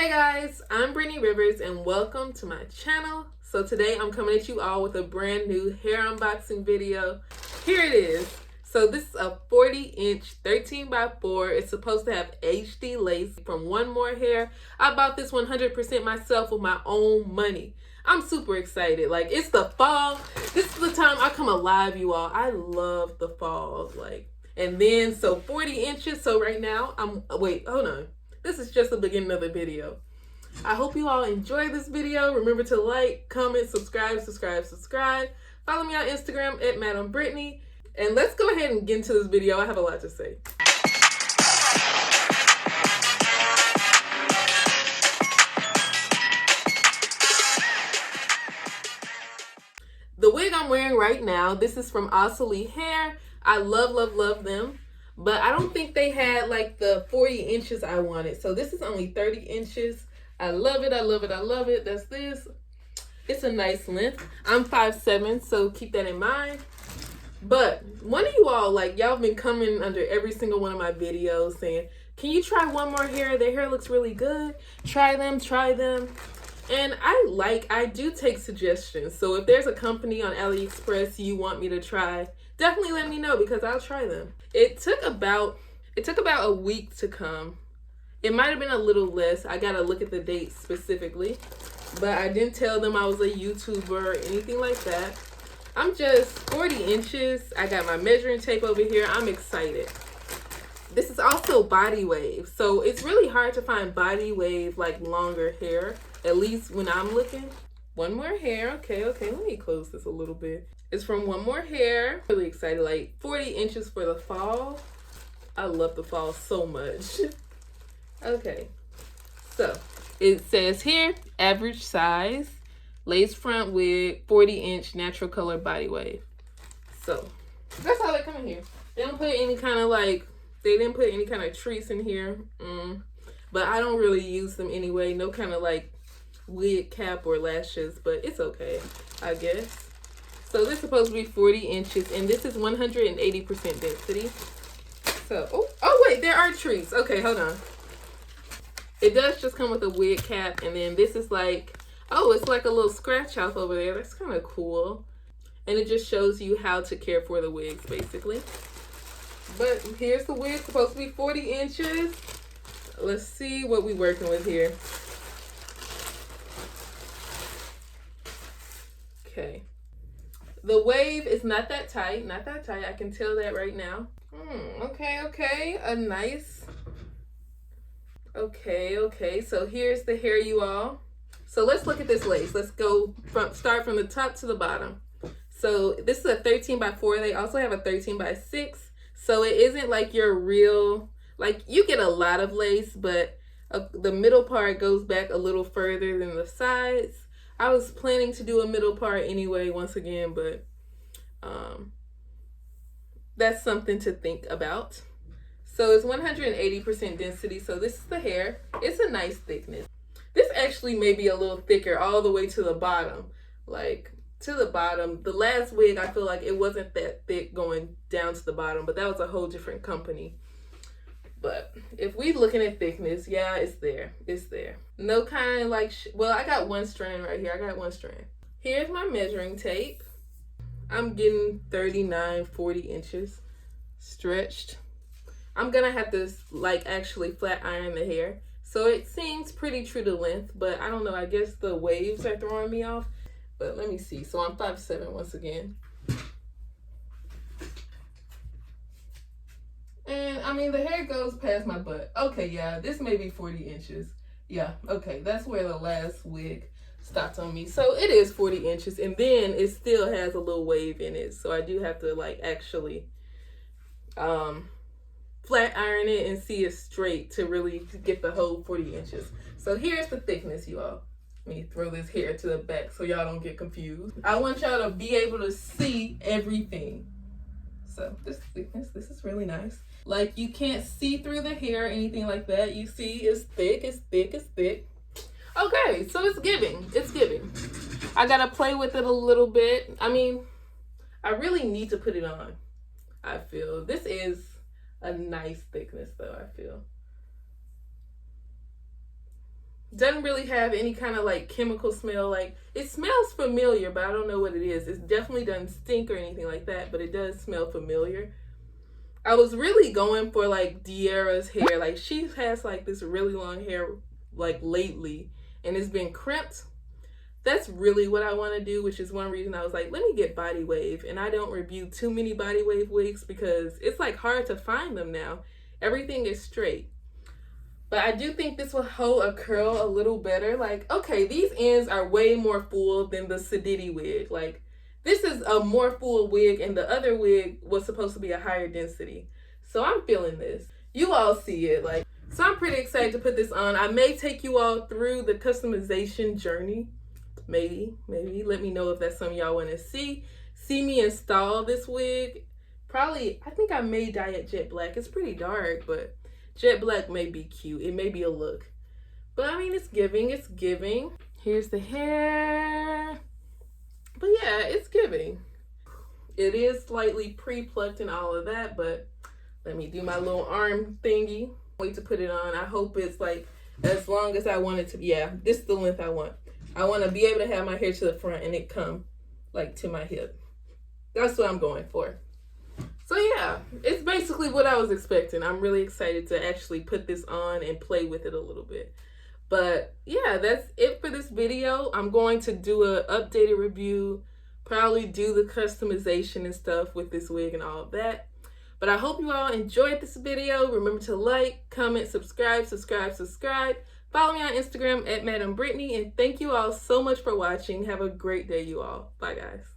Hey guys, I'm Brittany Rivers and welcome to my channel. So today I'm coming at you all with a brand new hair unboxing video. Here it is. So this is a 40-inch 13x4. It's supposed to have HD lace from One More Hair. I bought this 100% myself with my own money. I'm super excited. Like, it's the fall. This is the time I come alive, you all. I love the fall. And then, so 40 inches. So right now, wait, hold on. This is just the beginning of the video. I hope you all enjoy this video. Remember to like, comment, subscribe. Follow me on Instagram at Madam Brittany. And let's go ahead and get into this video. I have a lot to say. The wig I'm wearing right now, this is from Aliexpress Hair. I love them. But I don't think they had like the 40 inches I wanted. So this is only 30 inches. I love it. That's this. It's a nice length. I'm 5'7", so keep that in mind. But one of you all, y'all been coming under every single one of my videos saying, can you try One More Hair? Their hair looks really good. Try them. And I do take suggestions. So if there's a company on Aliexpress you want me to try, definitely let me know because I'll try them. It took about a week to come. It might have been a little less. I gotta look at the date specifically. But I didn't tell them I was a YouTuber or anything like that. I'm just 40 inches. I got my measuring tape over here. I'm excited. This is also body wave. So it's really hard to find body wave, longer hair. At least when I'm looking. One More Hair. Okay. Let me close this a little bit. It's from One More Hair. Really excited. 40 inches for the fall. I love the fall so much. Okay. So it says here, average size, lace front wig, 40-inch natural color body wave. So that's how they come in here. They don't put any kind of they didn't put any kind of treats in here. But I don't really use them anyway. No kind of wig cap or lashes, but it's okay, I guess. So this is supposed to be 40 inches, and this is 180% density. So, oh wait, there are treats. Okay, hold on. It does just come with a wig cap, and then this is it's like a little scratch off over there. That's kind of cool. And it just shows you how to care for the wigs, basically. But here's the wig, supposed to be 40 inches. Let's see what we're working with here. Okay. The wave is not that tight. I can tell that right now. Okay. A nice. Okay. So here's the hair, you all. So let's look at this lace. Let's start from the top to the bottom. So this is a 13x4. They also have a 13x6. So it isn't like your real, you get a lot of lace, but the middle part goes back a little further than the sides. I was planning to do a middle part anyway, once again, but that's something to think about. So it's 180% density. So this is the hair. It's a nice thickness. This actually may be a little thicker all the way to the bottom. The last wig, I feel like it wasn't that thick going down to the bottom, but that was a whole different company. But if we looking at thickness, yeah, it's there. No kind of well, I got one strand right here. Here's my measuring tape. I'm getting 39, 40 inches stretched. I'm gonna have to actually flat iron the hair. So it seems pretty true to length, but I don't know. I guess the waves are throwing me off. But let me see. So I'm 5'7" once again. And I mean, the hair goes past my butt. Okay, yeah, this may be 40 inches. Yeah, okay, that's where the last wig stopped on me. So it is 40 inches, and then it still has a little wave in it. So I do have to actually flat iron it and see it straight to really get the whole 40 inches. So here's the thickness, you all. Let me throw this hair to the back so y'all don't get confused. I want y'all to be able to see everything. So this thickness, this is really nice. You can't see through the hair or anything like that. You see it's thick. Okay, so it's giving. I gotta play with it a little bit. I mean, I really need to put it on. I feel this is a nice thickness though, I feel. Doesn't really have any kind of like chemical smell. Like, it smells familiar, but I don't know what it is. It definitely doesn't stink or anything like that, but it does smell familiar. I was really going for like De'Ara's hair. Like, she has like this really long hair like lately, and it's been crimped. That's really what I want to do, which is one reason I was like, let me get Body Wave. And I don't review too many Body Wave wigs because it's like hard to find them now. Everything is straight. But I do think this will hold a curl a little better. Like, okay, these ends are way more full than the Sadiddy wig. Like, this is a more full wig, and the other wig was supposed to be a higher density. So I'm feeling this. You all see it. Like, so I'm pretty excited to put this on. I may take you all through the customization journey. Maybe. Let me know if that's something y'all want to see. See me install this wig. Probably, I think I may dye it jet black. It's pretty dark, but jet black may be cute. It may be a look. But I mean, it's giving. Here's the hair. But yeah, it's giving. It is slightly pre-plucked and all of that, but let me do my little arm thingy. Wait to put it on. I hope it's like as long as I want it to be. Yeah, this is the length I want. I want to be able to have my hair to the front and it come like to my hip. That's what I'm going for. So yeah, it's basically what I was expecting. I'm really excited to actually put this on and play with it a little bit. But yeah, that's it for this video. I'm going to do an updated review, probably do the customization and stuff with this wig and all of that. But I hope you all enjoyed this video. Remember to like, comment, subscribe. Follow me on Instagram at Madam Brittany. And thank you all so much for watching. Have a great day, you all. Bye, guys.